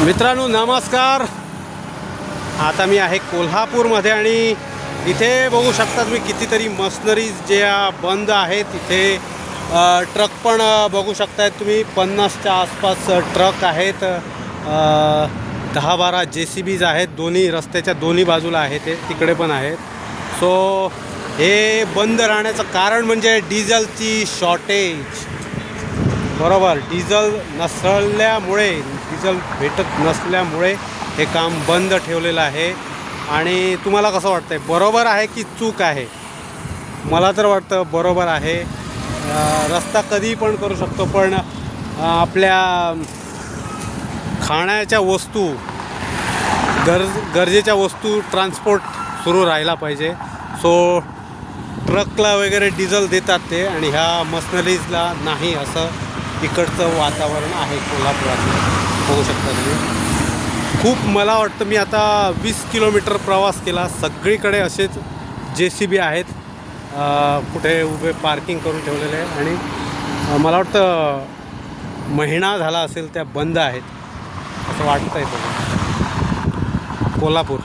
मित्रांनो नमस्कार। आता मी आहे कोल्हापूरमध्ये आणि इथे बघू शकता तुम्ही कितीतरी मशिनरीज ज्या बंद आहेत। इथे ट्रक पण बघू शकताय तुम्ही, 50च्या आसपास ट्रक आहेत, 10-12 JCBs आहेत, दोन्ही रस्त्याच्या दोन्ही बाजूला आहेत, ते तिकडे पण आहेत। सो हे बंद राहण्याचं कारण म्हणजे डिझेलची शॉर्टेज, बरोबर। डिझेल नसल्यामुळे, डिझेल भेटत नसल्यामुळे हे काम बंद ठेवलेलं आहे। आणि तुम्हाला कसं वाटतंय, बरोबर आहे की चूक आहे? मला तर वाटतं बरोबर आहे। रस्ता कधी पण करू शकतो, पण आपल्या खाण्याच्या वस्तू, गरजेच्या वस्तू ट्रान्सपोर्ट सुरू राहायला पाहिजे। सो ट्रकला वगैरे डिझेल देतात ते, आणि ह्या मशिनरीजला नाही, असं इकडचं वातावरण आहे कोल्हापुरात। बघू शकता तुम्ही। खूप मला वाटतं मी आता 20 किलोमीटर प्रवास केला, सगळीकडे असेच JCB आहेत, कुठे उभे पार्किंग करून ठेवलेले आहे, आणि मला वाटतं महिना झाला असेल त्या बंद आहेत असं वाटतं आहे कोल्हापूर।